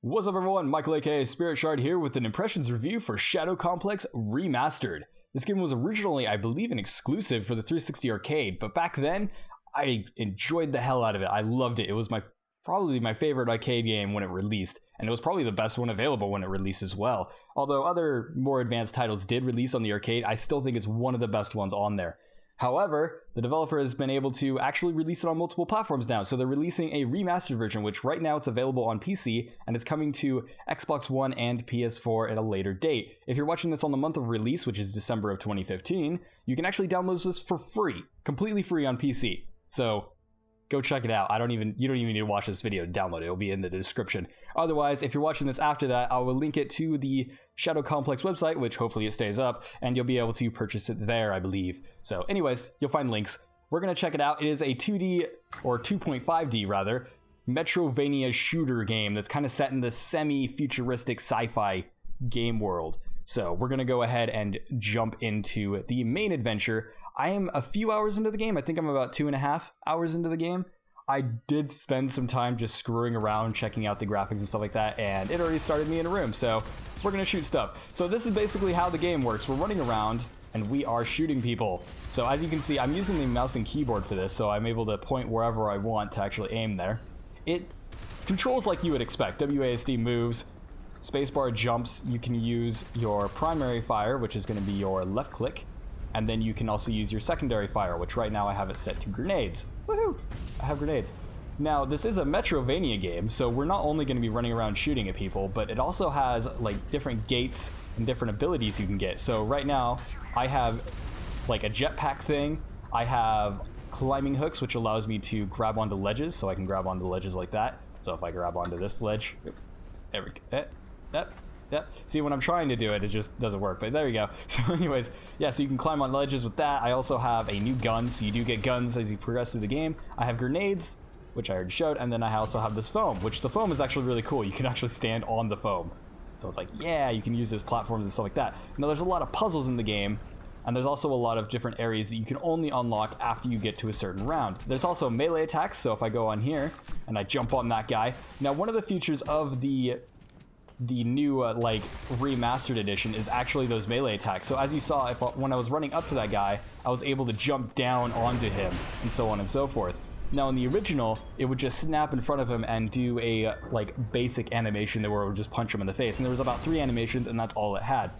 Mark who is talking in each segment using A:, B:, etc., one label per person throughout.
A: What's up everyone, Michael aka Spirit Shard here with an impressions review for Shadow Complex Remastered. This game was originally, I believe, an exclusive for the 360 arcade, but back then, I enjoyed the hell out of it. I loved it. It was probably my favorite arcade game when it released, and it was probably the best one available when it released as well. Although other more advanced titles did release on the arcade, I still think it's one of the best ones on there. However, the developer has been able to actually release it on multiple platforms now, so they're releasing a remastered version, which right now it's available on PC, and it's coming to Xbox One and PS4 at a later date. If you're watching this on the month of release, which is December of 2015, you can actually download this for free, completely free on PC. So go check it out. You don't even need to watch this video to download it. It'll be in the description. Otherwise, if you're watching this after that, I will link it to the Shadow Complex website, which hopefully it stays up, and you'll be able to purchase it there, I believe. So anyways, you'll find links. We're going to check it out. It is a 2D, or 2.5D rather, metrovania shooter game that's kind of set in the semi-futuristic sci-fi game world. So we're going to go ahead and jump into the main adventure. I am a few hours into the game. I think I'm about 2.5 hours into the game. I did spend some time just screwing around, checking out the graphics and stuff like that, and it already started me in a room, so we're gonna shoot stuff. So this is basically how the game works. We're running around, and we are shooting people. So as you can see, I'm using the mouse and keyboard for this, so I'm able to point wherever I want to actually aim there. It controls like you would expect. WASD moves, spacebar jumps. You can use your primary fire, which is gonna be your left click, and then you can also use your secondary fire, which right now I have it set to grenades. Woohoo! I have grenades. Now, this is a metrovania game, so we're not only going to be running around shooting at people, but it also has like different gates and different abilities you can get. So right now, I have like a jetpack thing. I have climbing hooks, which allows me to grab onto ledges, so I can grab onto ledges like that. So if I grab onto this ledge, there we go. Yep. See, when I'm trying to do it, it just doesn't work, but there you go. So anyways, yeah, so you can climb on ledges with that. I also have a new gun, so you do get guns as you progress through the game. I have grenades, which I already showed, and then I also have this foam, which the foam is actually really cool. You can actually stand on the foam. So it's like, yeah, you can use this platforms and stuff like that. Now, there's a lot of puzzles in the game, and there's also a lot of different areas that you can only unlock after you get to a certain round. There's also melee attacks, so if I go on here, and I jump on that guy. Now, one of the features of the new like remastered edition is actually those melee attacks. So as you saw, when I was running up to that guy, I was able to jump down onto him and so on and so forth. Now in the original, it would just snap in front of him and do a like basic animation where it would just punch him in the face, and there was about 3 animations and that's all it had.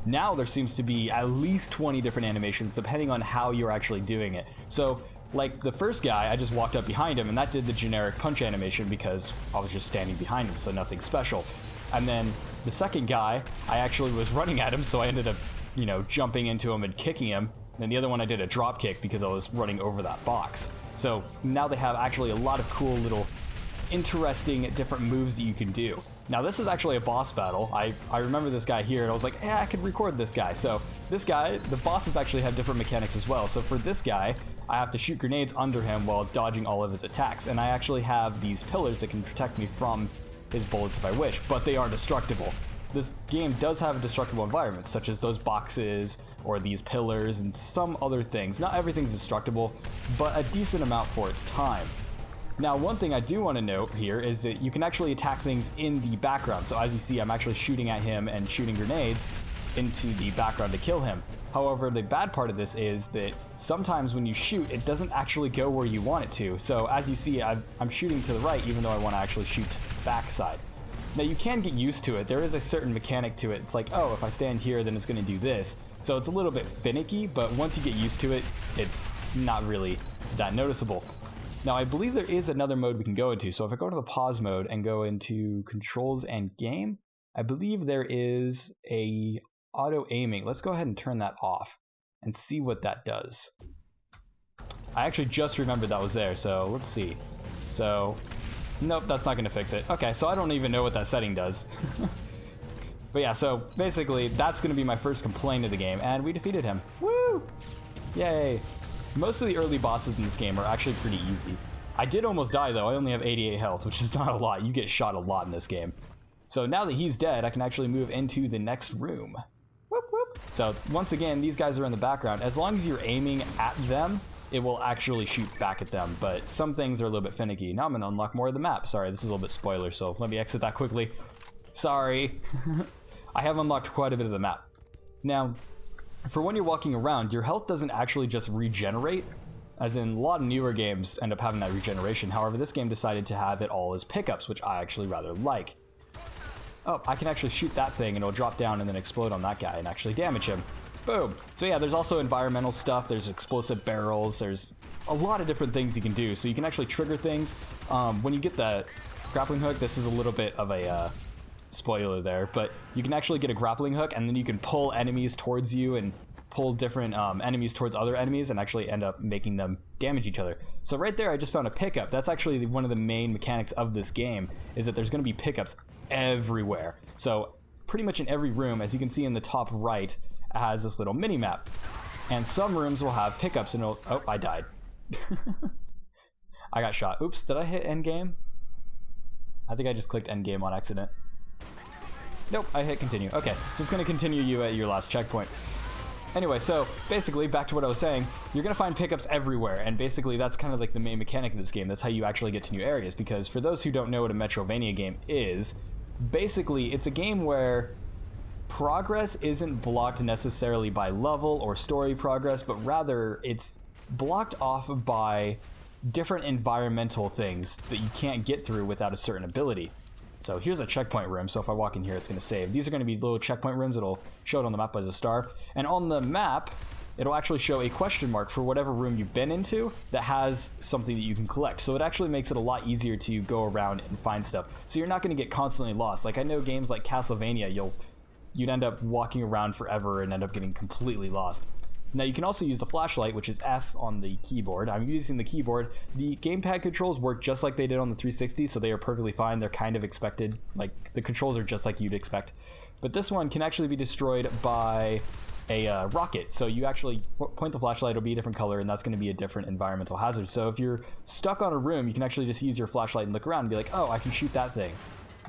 A: Now there seems to be at least 20 different animations depending on how you're actually doing it. So like the first guy, I just walked up behind him and that did the generic punch animation because I was just standing behind him, so nothing special. And then the second guy, I actually was running at him, so I ended up, jumping into him and kicking him. And then the other one I did a drop kick because I was running over that box. So now they have actually a lot of cool little interesting different moves that you can do. Now this is actually a boss battle. I remember this guy here and I was like, I could record this guy. So this guy, the bosses actually have different mechanics as well. So for this guy, I have to shoot grenades under him while dodging all of his attacks. And I actually have these pillars that can protect me from his bullets if I wish, but they are destructible. This game does have a destructible environment, such as those boxes or these pillars and some other things. Not everything's destructible, but a decent amount for its time. Now, one thing I do want to note here is that you can actually attack things in the background. So as you see, I'm actually shooting at him and shooting grenades into the background to kill him. However, the bad part of this is that sometimes when you shoot, it doesn't actually go where you want it to. So as you see, I'm shooting to the right, even though I want to actually shoot to the backside. Now, you can get used to it. There is a certain mechanic to it. It's like, oh, if I stand here, then it's going to do this. So it's a little bit finicky, but once you get used to it, it's not really that noticeable. Now, I believe there is another mode we can go into. So if I go to the pause mode and go into controls and game, I believe there is a auto aiming. Let's go ahead and turn that off and see what that does. I actually just remembered that was there, so let's see. So, nope, that's not going to fix it. Okay, so I don't even know what that setting does. But yeah, so basically that's going to be my first complaint of the game, and we defeated him. Woo! Yay! Most of the early bosses in this game are actually pretty easy. I did almost die though. I only have 88 health, which is not a lot. You get shot a lot in this game. So now that he's dead, I can actually move into the next room. Whoop, whoop. So once again, these guys are in the background. As long as you're aiming at them, it will actually shoot back at them, but some things are a little bit finicky. Now I'm going to unlock more of the map. Sorry, this is a little bit spoiler, so let me exit that quickly. Sorry. I have unlocked quite a bit of the map. Now, for when you're walking around, your health doesn't actually just regenerate, as in a lot of newer games end up having that regeneration. However, this game decided to have it all as pickups, which I actually rather like. Oh, I can actually shoot that thing and it'll drop down and then explode on that guy and actually damage him. Boom. So yeah, there's also environmental stuff, there's explosive barrels, there's a lot of different things you can do. So you can actually trigger things. When you get the grappling hook, this is a little bit of a spoiler there, but you can actually get a grappling hook and then you can pull enemies towards you and pull different enemies towards other enemies and actually end up making them damage each other. So right there I just found a pickup. That's actually one of the main mechanics of this game, is that there's going to be pickups everywhere. So pretty much in every room, as you can see in the top right, it has this little mini map, and some rooms will have pickups and it'll... Oh, I died. I got shot. Oops, did I hit end game? I think I just clicked end game on accident. Nope, I hit continue. Okay, so it's going to continue you at your last checkpoint. Anyway, so basically, back to what I was saying, you're going to find pickups everywhere, and basically that's kind of like the main mechanic of this game. That's how you actually get to new areas, because for those who don't know what a metrovania game is, basically it's a game where progress isn't blocked necessarily by level or story progress, but rather it's blocked off by different environmental things that you can't get through without a certain ability. So here's a checkpoint room, so if I walk in here, it's going to save. These are going to be little checkpoint rooms. It'll show it on the map as a star. And on the map, it'll actually show a question mark for whatever room you've been into that has something that you can collect. So it actually makes it a lot easier to go around and find stuff. So you're not going to get constantly lost. Like, I know games like Castlevania, you'd end up walking around forever and end up getting completely lost. Now you can also use the flashlight, which is F on the keyboard. I'm using the keyboard. The gamepad controls work just like they did on the 360, so they are perfectly fine. They're kind of expected. Like, the controls are just like you'd expect. But this one can actually be destroyed by a rocket. So you actually point the flashlight, it'll be a different color, and that's going to be a different environmental hazard. So if you're stuck on a room, you can actually just use your flashlight and look around and be like, oh, I can shoot that thing.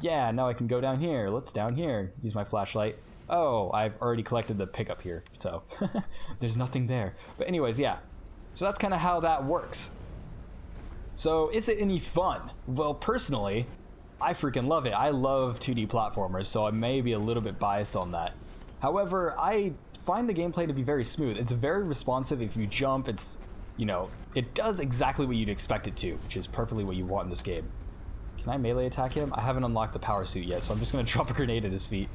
A: Yeah, now I can go down here. Let's down here. Use my flashlight. Oh, I've already collected the pickup here, so there's nothing there. But anyways, yeah. So that's kind of how that works. So is it any fun? Well, personally, I freaking love it. I love 2D platformers, so I may be a little bit biased on that. However, I find the gameplay to be very smooth. It's very responsive. If you jump, it's, you know, it does exactly what you'd expect it to, which is perfectly what you want in this game. Can I melee attack him? I haven't unlocked the power suit yet, so I'm just going to drop a grenade at his feet.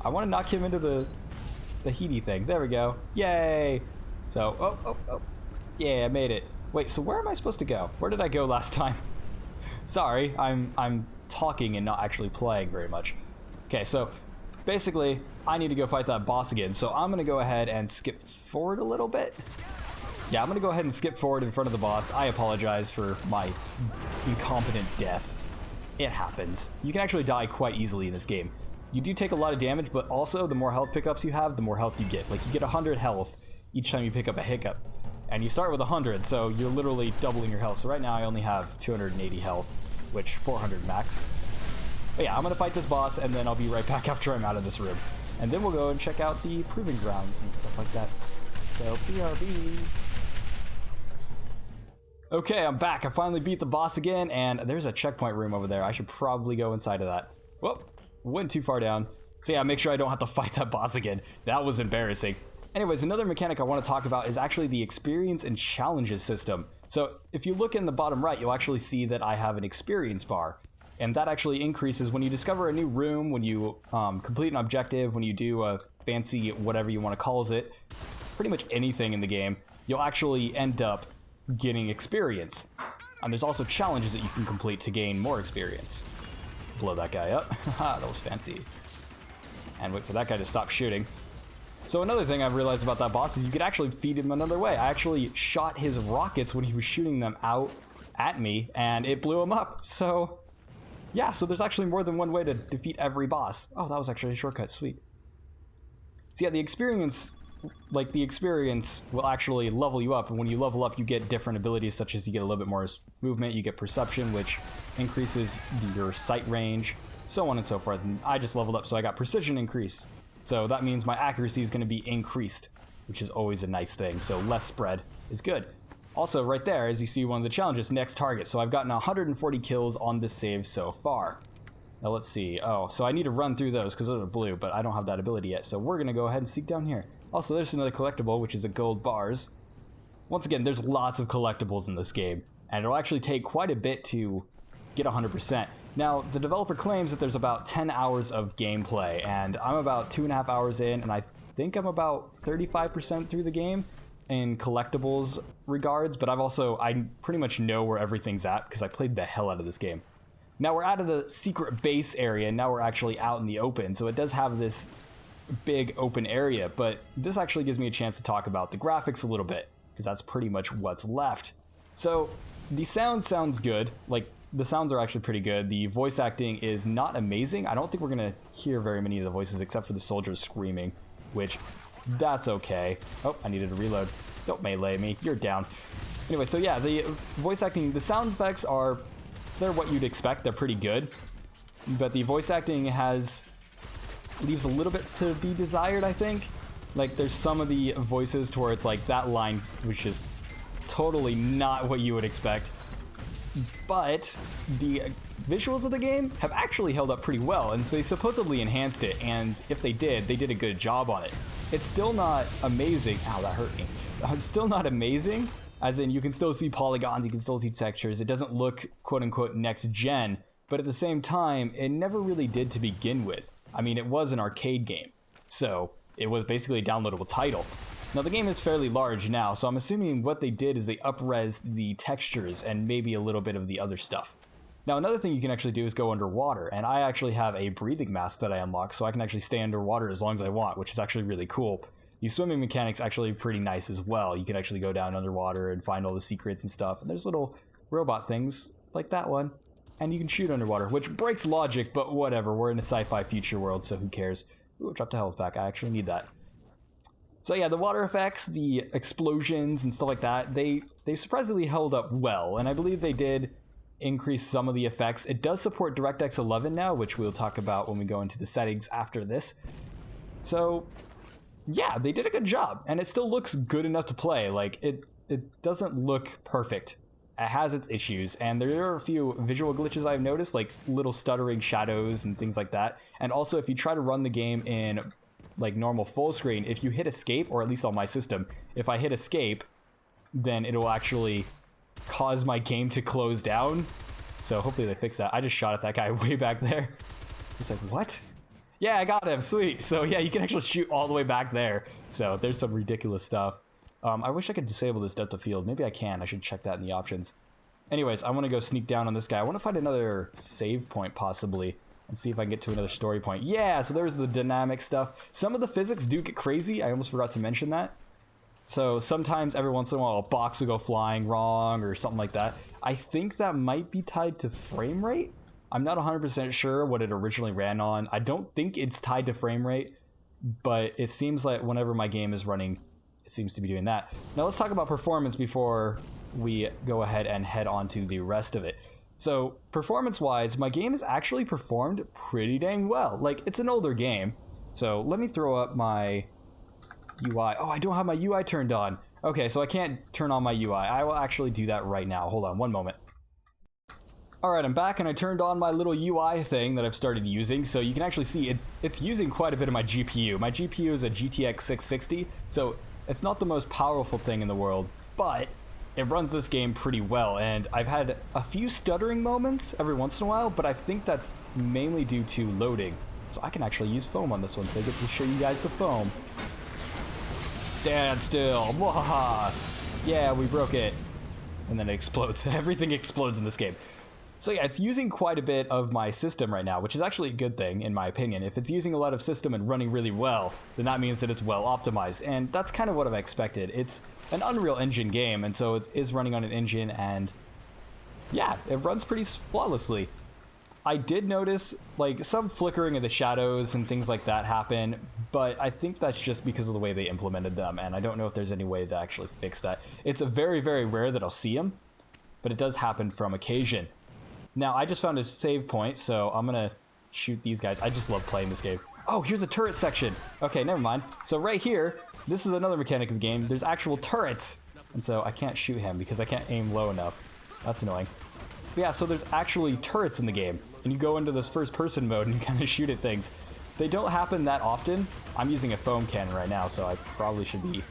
A: I want to knock him into the heaty thing. There we go. Yay! So, oh. Yeah, I made it. Wait, so where am I supposed to go? Where did I go last time? Sorry, I'm talking and not actually playing very much. Okay, so basically, I need to go fight that boss again. So I'm going to go ahead and skip forward a little bit. Yeah, I'm going to go ahead and skip forward in front of the boss. I apologize for my incompetent death. It happens. You can actually die quite easily in this game. You do take a lot of damage, but also the more health pickups you have, the more health you get. Like, you get 100 health each time you pick up a hiccup. And you start with 100, so you're literally doubling your health. So right now I only have 280 health, which 400 max. But yeah, I'm going to fight this boss, and then I'll be right back after I'm out of this room. And then we'll go and check out the proving grounds and stuff like that. So, BRB. Okay, I'm back. I finally beat the boss again, and there's a checkpoint room over there. I should probably go inside of that. Whoop. Went too far down. So yeah, make sure I don't have to fight that boss again. That was embarrassing. Anyways, another mechanic I want to talk about is actually the experience and challenges system. So if you look in the bottom right, you'll actually see that I have an experience bar. And that actually increases when you discover a new room, when you complete an objective, when you do a fancy whatever you want to call it, pretty much anything in the game, you'll actually end up getting experience. And there's also challenges that you can complete to gain more experience. Blow that guy up. Haha, that was fancy. And wait for that guy to stop shooting. So another thing I've realized about that boss is you could actually feed him another way. I actually shot his rockets when he was shooting them out at me, and it blew him up. So yeah, so there's actually more than one way to defeat every boss. Oh, that was actually a shortcut. Sweet. So yeah, the experience will actually level you up, and when you level up, you get different abilities, such as you get a little bit more movement, you get perception, which increases your sight range, so on and so forth. And I just leveled up, so I got precision increase. So that means my accuracy is going to be increased, which is always a nice thing. So less spread is good. Also, right there, as you see, one of the challenges, next target. So I've gotten 140 kills on this save so far. Now let's see. Oh, so I need to run through those because those are blue, but I don't have that ability yet. So we're going to go ahead and seek down here. Also, there's another collectible, which is a gold bars. Once again, there's lots of collectibles in this game, and it'll actually take quite a bit to get 100%. Now, the developer claims that there's about 10 hours of gameplay, and I'm about 2.5 hours in, and I think I'm about 35% through the game in collectibles regards, but I pretty much know where everything's at because I played the hell out of this game. Now we're out of the secret base area, and now we're actually out in the open, so it does have this big open area, but this actually gives me a chance to talk about the graphics a little bit, because that's pretty much what's left. So the sounds good, like the sounds are actually pretty good. The voice acting is not amazing. I don't think we're gonna hear very many of the voices except for the soldiers screaming, which that's okay. Oh, I needed to reload. Don't melee me, you're down. Anyway, so yeah, the voice acting, the sound effects they're what you'd expect. They're pretty good, but the voice acting leaves a little bit to be desired, I think. Like, there's some of the voices to where it's like that line, which is totally not what you would expect. But the visuals of the game have actually held up pretty well, and so they supposedly enhanced it, and if they did a good job on it. It's still not amazing. Ow, that hurt me. It's still not amazing, as in you can still see polygons, you can still see textures. It doesn't look quote-unquote next gen, but at the same time, it never really did to begin with. I mean, it was an arcade game, so it was basically a downloadable title. Now, the game is fairly large now, so I'm assuming what they did is they up-res the textures and maybe a little bit of the other stuff. Now, another thing you can actually do is go underwater, and I actually have a breathing mask that I unlocked, so I can actually stay underwater as long as I want, which is actually really cool. The swimming mechanic's actually pretty nice as well. You can actually go down underwater and find all the secrets and stuff, and there's little robot things like that one, and you can shoot underwater, which breaks logic, but whatever. We're in a sci-fi future world, so who cares? Ooh, drop the health back. I actually need that. So yeah, the water effects, the explosions and stuff like that, they surprisingly held up well, and I believe they did increase some of the effects. It does support DirectX 11 now, which we'll talk about when we go into the settings after this. So yeah, they did a good job, and it still looks good enough to play. Like, it doesn't look perfect. It has its issues, and there are a few visual glitches I've noticed, like little stuttering shadows and things like that. And also, if you try to run the game in like normal full screen, if you hit escape, or at least on my system, if I hit escape, then it'll actually cause my game to close down. So hopefully they fix that. I just shot at that guy way back there. He's like, what? Yeah, I got him. Sweet. So yeah, you can actually shoot all the way back there. So there's some ridiculous stuff. I wish I could disable this depth of field. Maybe I can. I should check that in the options. Anyways, I want to go sneak down on this guy. I want to find another save point possibly and see if I can get to another story point. Yeah, so there's the dynamic stuff. Some of the physics do get crazy. I almost forgot to mention that. So sometimes every once in a while a box will go flying wrong or something like that. I think that might be tied to frame rate. I'm not 100% sure what it originally ran on. I don't think it's tied to frame rate, but it seems like whenever my game is running, it seems to be doing that. Now let's talk about performance before we go ahead and head on to the rest of it. So performance-wise, my game has actually performed pretty dang well. Like, it's an older game. So let me throw up my UI. Oh, I don't have my UI turned on. Okay, so I can't turn on my UI. I will actually do that right now. Hold on one moment. Alright, I'm back, and I turned on my little UI thing that I've started using, so you can actually see it's using quite a bit of my GPU. My GPU is a GTX 660, so it's not the most powerful thing in the world, but it runs this game pretty well, and I've had a few stuttering moments every once in a while, but I think that's mainly due to loading. So I can actually use foam on this one, so I get to show you guys the foam. Stand still. Wahaha. Yeah, we broke it. And then it explodes. Everything explodes in this game. So yeah, it's using quite a bit of my system right now, which is actually a good thing, in my opinion. If it's using a lot of system and running really well, then that means that it's well optimized, and that's kind of what I've expected. It's an Unreal Engine game, and so it is running on an engine, and yeah, it runs pretty flawlessly. I did notice like some flickering of the shadows and things like that happen, but I think that's just because of the way they implemented them, and I don't know if there's any way to actually fix that. It's very, very rare that I'll see them, but it does happen from occasion. Now, I just found a save point, so I'm gonna shoot these guys. I just love playing this game. Oh, here's a turret section. Okay, never mind. So right here, this is another mechanic of the game. There's actual turrets. and so I can't shoot him because I can't aim low enough. That's annoying. But yeah, so there's actually turrets in the game, and you go into this first-person mode and you kind of shoot at things. They don't happen that often. I'm using a foam cannon right now, so I probably should be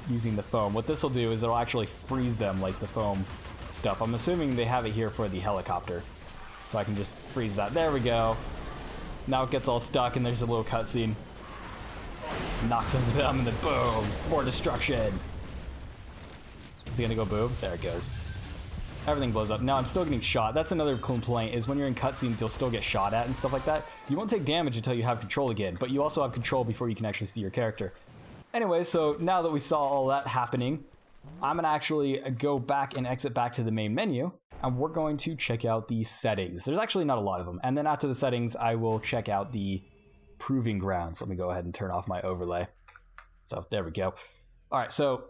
A: using the foam. What this will do is it'll actually freeze them like the foam stuff. I'm assuming they have it here for the helicopter, so I can just freeze that. There we go. Now it gets all stuck, and there's a little cutscene. Knocks over them, and then boom! More destruction! Is he gonna go boom? There it goes. Everything blows up. Now I'm still getting shot. That's another complaint, is when you're in cutscenes, you'll still get shot at and stuff like that. You won't take damage until you have control again, but you also have control before you can actually see your character. Anyway, so now that we saw all that happening, I'm gonna actually go back and exit back to the main menu, and we're going to check out the settings. There's actually not a lot of them. And then after the settings, I will check out the proving grounds. Let me go ahead and turn off my overlay. So there we go. All right, so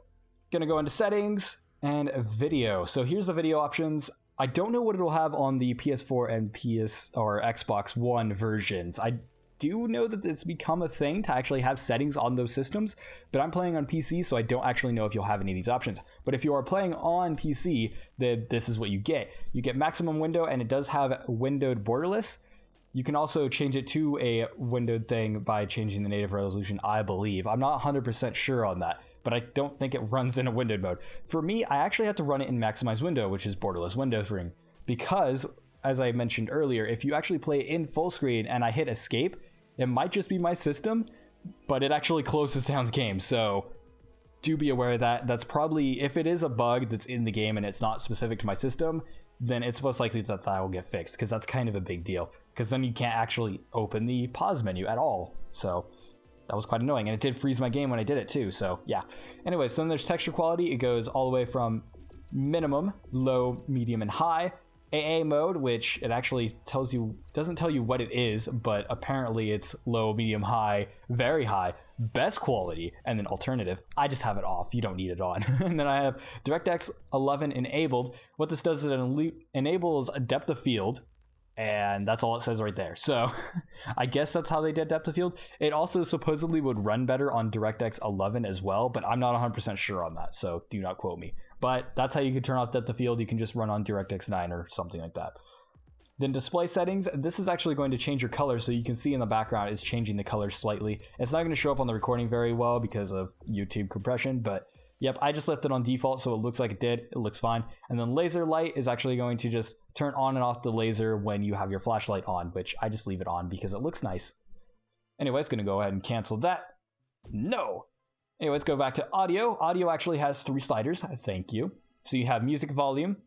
A: gonna go into settings and video. So here's the video options. I don't know what it'll have on the PS4 and PS or Xbox One versions. I do know that it's become a thing to actually have settings on those systems, but I'm playing on PC, so I don't actually know if you'll have any of these options. But if you are playing on PC, then this is what you get. You get maximum window, and it does have windowed borderless. You can also change it to a windowed thing by changing the native resolution, I believe. I'm not 100% sure on that, but I don't think it runs in a windowed mode. For me, I actually have to run it in maximize window, which is borderless windows ring, because, as I mentioned earlier, if you actually play in full screen and I hit escape, it might just be my system, but it actually closes down the game. So do be aware of that. That's probably, if it is a bug that's in the game and it's not specific to my system, then it's most likely that that will get fixed, because that's kind of a big deal, because then you can't actually open the pause menu at all. So that was quite annoying, and it did freeze my game when I did it too, so yeah. Anyways, then there's texture quality. It goes all the way from minimum, low, medium, and high. AA mode, which it actually tells you, doesn't tell you what it is, but apparently it's low, medium, high, very high, best quality, and then alternative. I just have it off. You don't need it on. And then I have DirectX 11 enabled. What this does is it enables a depth of field, and that's all it says right there. So I guess that's how they did depth of field. It also supposedly would run better on DirectX 11 as well, but I'm not 100% sure on that, so do not quote me. But that's how you can turn off depth of field. You can just run on DirectX 9 or something like that. Then display settings. This is actually going to change your color, so you can see in the background it's changing the color slightly. It's not going to show up on the recording very well because of YouTube compression, but yep, I just left it on default, so it looks like it did. It looks fine. And then laser light is actually going to just turn on and off the laser when you have your flashlight on, which I just leave it on because it looks nice. Anyway, it's going to go ahead and cancel that. No! Anyway, let's go back to audio. Audio actually has 3 sliders. Thank you. So you have music volume,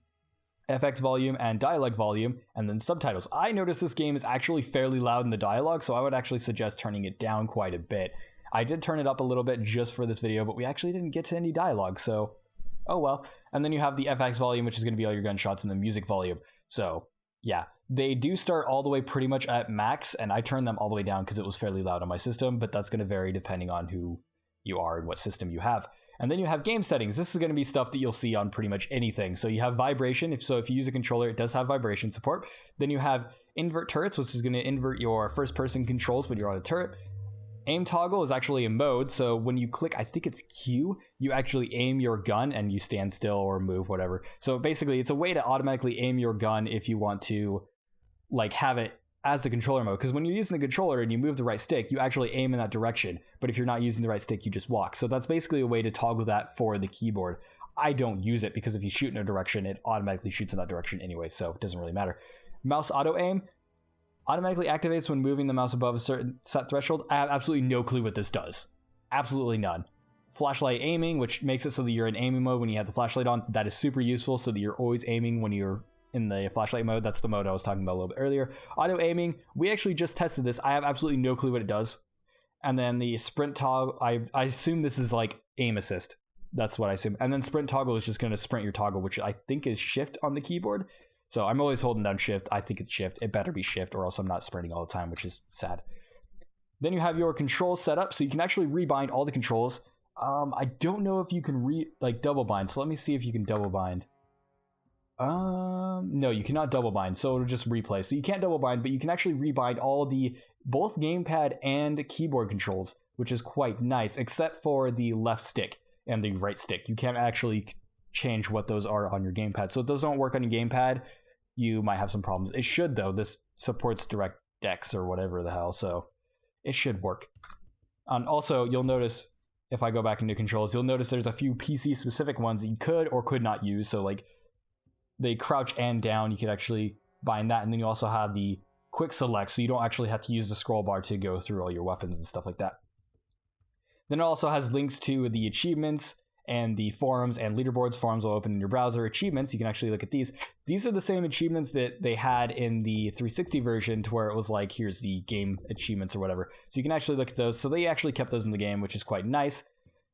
A: FX volume, and dialogue volume, and then subtitles. I noticed this game is actually fairly loud in the dialogue, so I would actually suggest turning it down quite a bit. I did turn it up a little bit just for this video, but we actually didn't get to any dialogue, so oh well. And then you have the FX volume, which is going to be all your gunshots, and the music volume. So yeah, they do start all the way pretty much at max, and I turned them all the way down because it was fairly loud on my system, but that's going to vary depending on who you are and what system you have. And then you have game settings. This is going to be stuff that you'll see on pretty much anything. So you have vibration. If you use a controller, it does have vibration support. Then you have invert turrets, which is going to invert your first person controls when you're on a turret. Aim toggle is actually a mode. So when you click, I think it's Q, you actually aim your gun and you stand still or move, whatever. So basically it's a way to automatically aim your gun if you want to like have it as the controller mode, because when you're using the controller and you move the right stick, you actually aim in that direction, but if you're not using the right stick, you just walk. So that's basically a way to toggle that for the keyboard. I don't use it because if you shoot in a direction, it automatically shoots in that direction anyway, so it doesn't really matter. Mouse auto aim automatically activates when moving the mouse above a certain set threshold. I have absolutely no clue what this does. Absolutely none. Flashlight aiming, which makes it so that you're in aiming mode when you have the flashlight on. That is super useful so that you're always aiming when you're in the flashlight mode. That's the mode I was talking about a little bit earlier. Auto aiming, we actually just tested this. I have absolutely no clue what it does. And then the sprint toggle, I assume this is like aim assist. That's what I assume. And then sprint toggle is just going to sprint your toggle, which I think is shift on the keyboard. So I'm always holding down shift. I think it's shift. It better be shift or else I'm not sprinting all the time, which is sad. Then you have your controls set up, so you can actually rebind all the controls. I don't know if you can double bind. So let me see if you can double bind. No, you cannot double bind, so it'll just replay. So you can't double bind, but you can actually rebind all both gamepad and keyboard controls, which is quite nice, except for the left stick. and the right stick. You can't actually change what those are on your gamepad. So if those don't work on your gamepad, you might have some problems. It should, though. This supports DirectX or whatever the hell, so it should work. And also, you'll notice, if I go back into controls, you'll notice there's a few PC-specific ones that you could or could not use. So, like, they crouch and down, you could actually bind that. And then you also have the quick select, so you don't actually have to use the scroll bar to go through all your weapons and stuff like that. Then it also has links to the achievements and the forums and leaderboards. Forums will open in your browser. Achievements, you can actually look at these. These are the same achievements that they had in the 360 version, to where it was like, here's the game achievements or whatever. So you can actually look at those. So they actually kept those in the game, which is quite nice.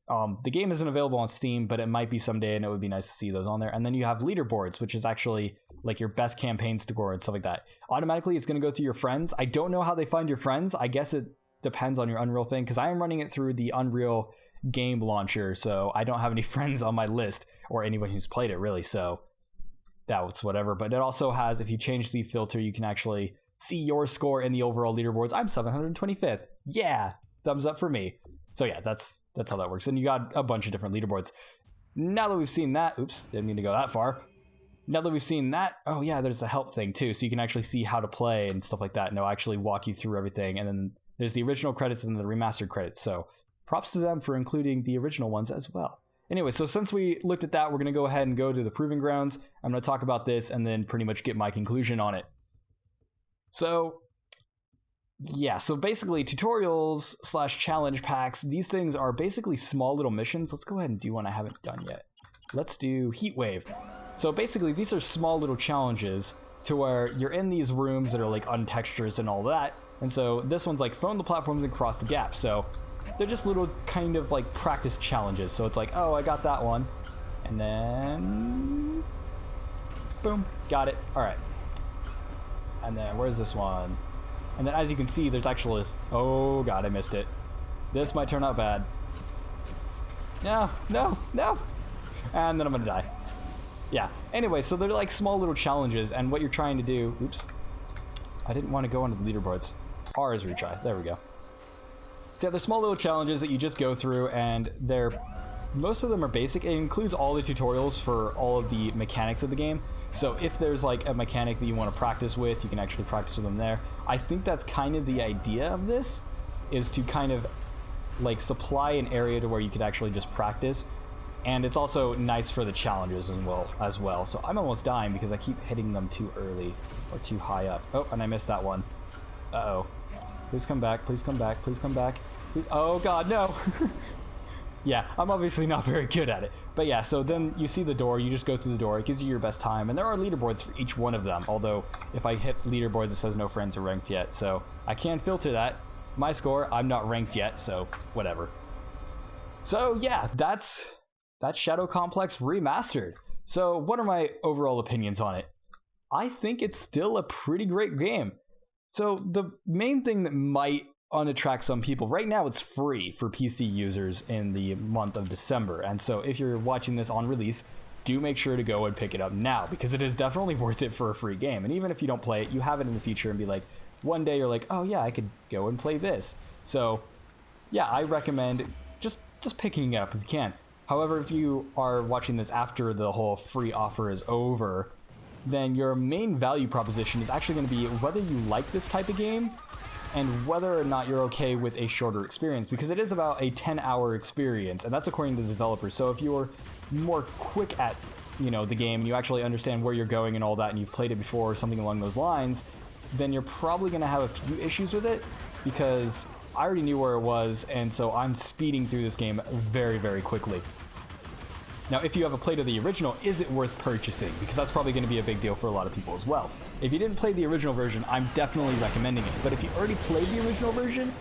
A: The game isn't available on Steam, but it might be someday, and it would be nice to see those on there. And then you have leaderboards, which is actually like your best campaign score and stuff like that. Automatically, it's going to go through your friends. I don't know how they find your friends. I guess it depends on your Unreal thing, because I am running it through the Unreal game launcher, so I don't have any friends on my list, or anyone who's played it, really. So that's whatever. But it also has, if you change the filter, you can actually see your score in the overall leaderboards. I'm 725th. Yeah, thumbs up for me. So yeah, that's how that works. And you got a bunch of different leaderboards. Now that we've seen that, oops, didn't mean to go that far. Now that we've seen that, oh yeah, there's a help thing too, so you can actually see how to play and stuff like that, and it'll actually walk you through everything. And then there's the original credits and the remastered credits, so props to them for including the original ones as well. Anyway, so since we looked at that, we're going to go ahead and go to the Proving Grounds. I'm going to talk about this and then pretty much get my conclusion on it. So yeah, so basically tutorials / challenge packs, these things are basically small little missions. Let's go ahead and do one I haven't done yet. Let's do Heat Wave. So basically these are small little challenges to where you're in these rooms that are like untextures and all that. And so this one's like phone the platforms and cross the gap. So they're just little kind of like practice challenges. So it's like, oh, I got that one. And then boom, got it. All right. And then where's this one? And then as you can see, there's actually, oh god, I missed it. This might turn out bad. No. And then I'm gonna die. Yeah, anyway, so they're like small little challenges, and what you're trying to do, oops. I didn't want to go into the leaderboards. R is retry, there we go. So yeah, they're small little challenges that you just go through, and most of them are basic. It includes all the tutorials for all of the mechanics of the game. So if there's like a mechanic that you want to practice with, you can actually practice with them there. I think that's kind of the idea of this, is to kind of like supply an area to where you could actually just practice. And it's also nice for the challenges as well. So I'm almost dying because I keep hitting them too early or too high up. Oh, and I missed that one. Uh-oh. Please come back, please come back, please come back. Please. Oh god, no. Yeah, I'm obviously not very good at it. But yeah, so then you see the door, you just go through the door, it gives you your best time, and there are leaderboards for each one of them, although if I hit leaderboards it says no friends are ranked yet, so I can filter that. My score, I'm not ranked yet, so whatever. So yeah, that's Shadow Complex Remastered. So what are my overall opinions on it? I think it's still a pretty great game. So the main thing that might unattract some people, right now it's free for PC users in the month of December, and so if you're watching this on release, do make sure to go and pick it up now, because it is definitely worth it for a free game. And even if you don't play it, you have it in the future and be like, one day you're like, oh yeah, I could go and play this. So yeah, I recommend just picking it up if you can. However, if you are watching this after the whole free offer is over, then your main value proposition is actually going to be whether you like this type of game and whether or not you're okay with a shorter experience, because it is about a 10-hour experience, and that's according to the developers. So if you're more quick at, the game, and you actually understand where you're going and all that, and you've played it before or something along those lines, then you're probably going to have a few issues with it, because I already knew where it was, and so I'm speeding through this game very, very quickly. Now, if you have a play to the original, is it worth purchasing? Because that's probably going to be a big deal for a lot of people as well. If you didn't play the original version, I'm definitely recommending it. But if you already played the original version,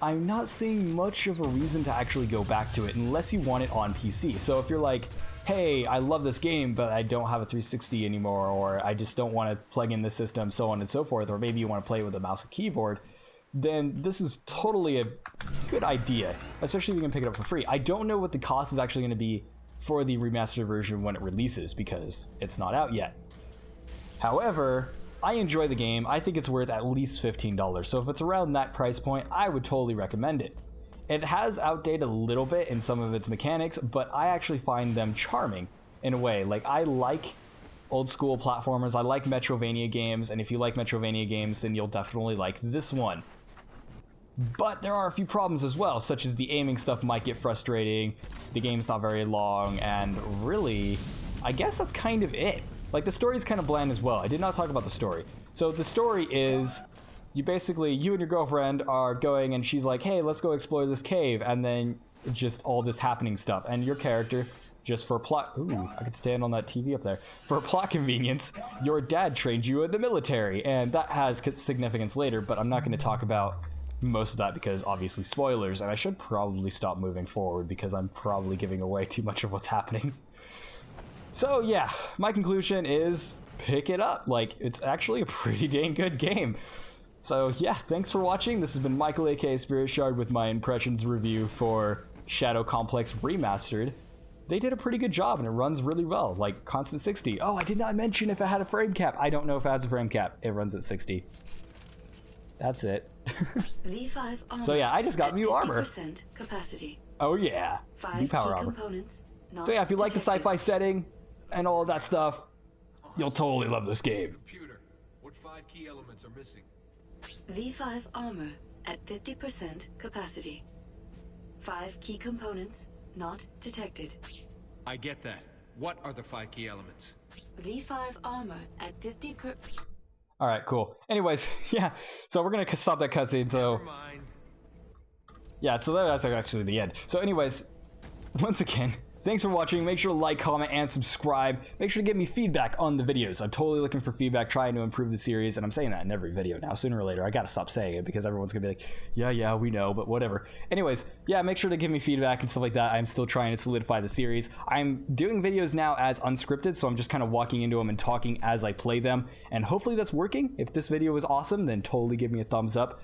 A: I'm not seeing much of a reason to actually go back to it unless you want it on PC. So if you're like, hey, I love this game, but I don't have a 360 anymore, or I just don't want to plug in the system, so on and so forth, or maybe you want to play with a mouse and keyboard, then this is totally a good idea, especially if you can pick it up for free. I don't know what the cost is actually going to be for the remastered version when it releases, because it's not out yet. However, I enjoy the game. I think it's worth at least $15. So if it's around that price point, I would totally recommend it. It has outdated a little bit in some of its mechanics, but I actually find them charming in a way. Like, I like old school platformers, I like metrovania games, and if you like metrovania games, then you'll definitely like this one. But there are a few problems as well, such as the aiming stuff might get frustrating, the game's not very long, and really, I guess that's kind of it. Like, the story's kind of bland as well. I did not talk about the story. So the story is, you and your girlfriend are going, and she's like, hey, let's go explore this cave, and then just all this happening stuff. And your character, just for plot, ooh, I could stand on that TV up there. For plot convenience, your dad trained you in the military, and that has significance later, but I'm not going to talk about most of that because obviously spoilers, and I should probably stop moving forward because I'm probably giving away too much of what's happening. So yeah, my conclusion is pick it up. Like, it's actually a pretty dang good game. So yeah, thanks for watching. This has been Michael, aka Spirit Shard, with my impressions review for Shadow Complex Remastered. They did a pretty good job and it runs really well, like constant 60. Oh, I did not mention if it had a frame cap. I don't know if it has a frame cap. It runs at 60. That's it.
B: V5 armor.
A: So yeah, I just got new armor.
B: Capacity.
A: Oh yeah, new power armor. So yeah, if you like the sci-fi setting and all of that stuff, you'll totally love this game.
C: Computer, what 5 key elements are missing?
B: V5 armor at 50% capacity. 5 key components not detected.
C: I get that. What are the 5 key elements?
B: V5 armor at 50%.
A: All right, cool. Anyways, yeah, so we're gonna stop that cutscene. So
C: Never mind.
A: yeah, so that's actually the end. So anyways, once again, thanks for watching. Make sure to like, comment, and subscribe. Make sure to give me feedback on the videos. I'm totally looking for feedback, trying to improve the series, and I'm saying that in every video now. Sooner or later, I gotta stop saying it because everyone's gonna be like, yeah, we know, but whatever. Anyways, yeah, make sure to give me feedback and stuff like that. I'm still trying to solidify the series. I'm doing videos now as unscripted, so I'm just kind of walking into them and talking as I play them, and hopefully that's working. If this video was awesome, then totally give me a thumbs up.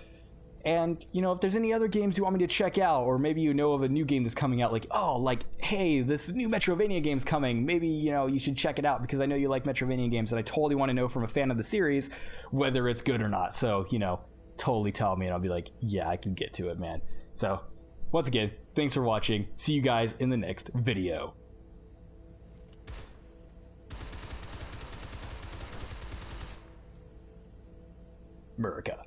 A: And, you know, if there's any other games you want me to check out, or maybe you know of a new game that's coming out, like, oh, like, hey, this new Metrovania game's coming, maybe, you know, you should check it out, because I know you like Metrovania games, and I totally want to know from a fan of the series whether it's good or not. So, you know, totally tell me, and I'll be like, yeah, I can get to it, man. So, once again, thanks for watching. See you guys in the next video. America.